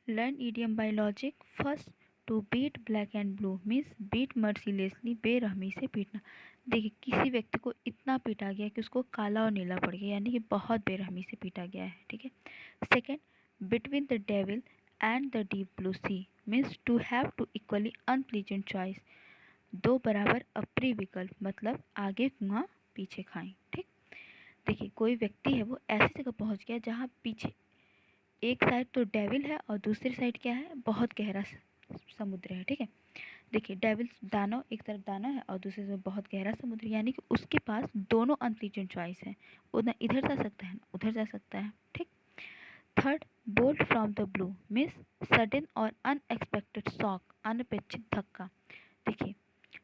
learn idiom by logic. First, to beat black and blue means beat mercilessly, बेरहमी से पीटना। देखिए किसी व्यक्ति को इतना पीटा गया कि उसको काला और नीला पड़ गया, यानी कि बहुत बेरहमी से पीटा गया है, ठीक है। Second, between the devil and the deep blue sea means to have two equally unpleasant choice, दो बराबर अप्रिय विकल्प, मतलब आगे कुआं पीछे खाएं, ठीक। देखिए कोई व्यक्ति है वो ऐसी जगह पहुंच गया जहाँ पीछे एक साइड तो डेविल है और दूसरी साइड क्या है, बहुत गहरा समुद्र है, ठीक है। देखिए डेविल दानव, एक तरफ दानव है और दूसरी तरफ बहुत गहरा समुद्र, यानी कि उसके पास दोनों अनप्लीजेंट चॉइस है, वो ना इधर जा सकता है ना उधर जा सकता है, ठीक। Third, bolt from the blue means sudden और अनएक्सपेक्टेड शॉक, अनपेक्षित धक्का। देखिए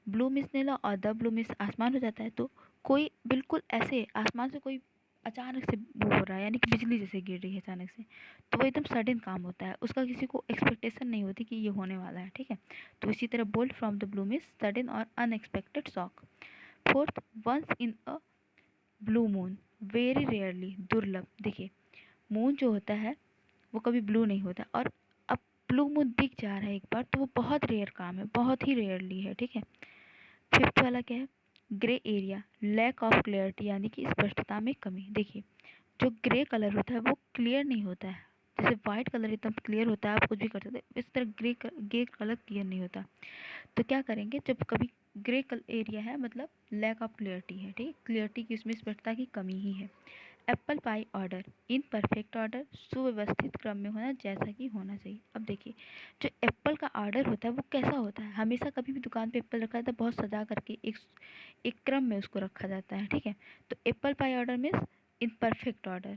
ब्लू मिस नीला और द ब्लू मिस आसमान हो जाता है, तो कोई बिल्कुल ऐसे आसमान से कोई अचानक से वो हो रहा है, यानी कि बिजली जैसे गिर रही है अचानक से, तो वो एकदम सडन काम होता है, उसका किसी को एक्सपेक्टेशन नहीं होती कि ये होने वाला है, ठीक है। तो इसी तरह bolt from the blue means sudden और unexpected shock. Fourth, once in a blue moon very rarely, दुर्लभ। देखिए मून जो होता है वो कभी ब्लू नहीं होता, और अब ब्लू मून दिख जा रहा है एक बार तो वो बहुत रेयर काम है, बहुत ही रेयरली है, ठीक है। फिफ्थ वाला क्या है, grey area, lack of clarity, यानी कि स्पष्टता में कमी। देखिए जो ग्रे कलर होता है वो क्लियर नहीं होता है, जैसे वाइट कलर एकदम क्लियर होता है, आप कुछ भी कर सकते हैं, इस तरह ग्रे कलर क्लियर नहीं होता। तो क्या करेंगे, जब कभी ग्रे एरिया है मतलब लैक ऑफ क्लियरिटी है, ठीक, क्लियरिटी की उसमें स्पष्टता की कमी ही है। एप्पल पाई ऑर्डर, इन परफेक्ट ऑर्डर, सुव्यवस्थित क्रम में होना जैसा कि होना चाहिए। अब देखिए जो एप्पल का ऑर्डर होता है वो कैसा होता है, हमेशा कभी भी दुकान पे एप्पल रखा जाता है बहुत सजा करके एक एक क्रम में उसको रखा जाता है, ठीक है। तो apple pie order means in perfect order.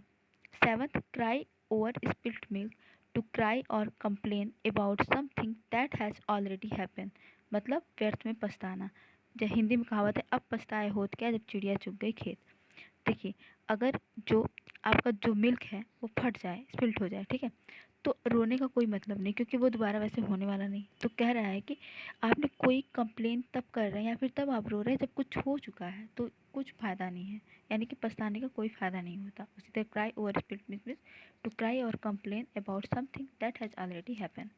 Seventh, cry over spilt milk, to cry और complain about something that has already happen, मतलब व्यर्थ में पछताना। जब हिंदी में कहावत है, अब पछताए होत क्या जब चिड़िया चुग गई खेत। देखिए अगर जो आपका जो मिल्क है वो फट जाए, स्पिल्ट हो जाए, ठीक है, तो रोने का कोई मतलब नहीं, क्योंकि वो दोबारा वैसे होने वाला नहीं। तो कह रहा है कि आपने कोई कंप्लेन तब कर रहे हैं या फिर तब आप रो रहे हैं जब कुछ हो चुका है, तो कुछ फ़ायदा नहीं है, यानी कि पछताने का कोई फ़ायदा नहीं होता। उसी तरह cry over spilt means to cry और complain about something that has already happen.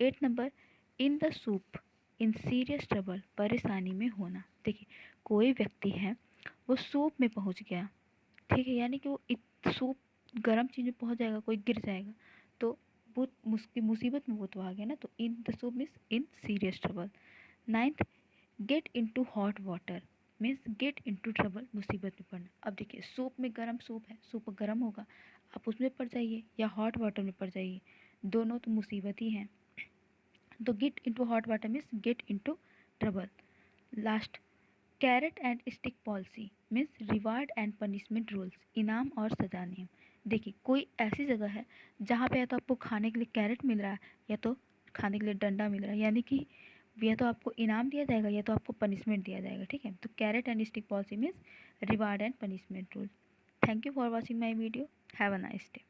8 number, in the soup, in serious trouble, परेशानी में होना। देखिए कोई व्यक्ति है वो सूप में पहुंच गया, ठीक है, यानी कि वो सूप गर्म चीज़ में पहुंच जाएगा, कोई गिर जाएगा तो वो मुसीबत में वो तो आ गया ना, तो इन the soup means in serious trouble. Ninth, get into hot water means get into trouble, मुसीबत में पड़ना। अब देखिए सूप में गर्म सूप है, सूप गर्म होगा, आप उसमें पड़ जाइए या हॉट वाटर में पड़ जाइए, दोनों तो मुसीबत ही हैं। तो get into hot water means get into trouble. Last, carrot and stick policy means reward and punishment rules, इनाम और सजा नियम। देखिए कोई ऐसी जगह है जहाँ पे या तो आपको खाने के लिए कैरेट मिल रहा है या तो खाने के लिए डंडा मिल रहा है, यानी कि या तो आपको इनाम दिया जाएगा या तो आपको पनिशमेंट दिया जाएगा, ठीक है। तो carrot and stick policy means reward and punishment rule. Thank you for watching my video, have a nice day.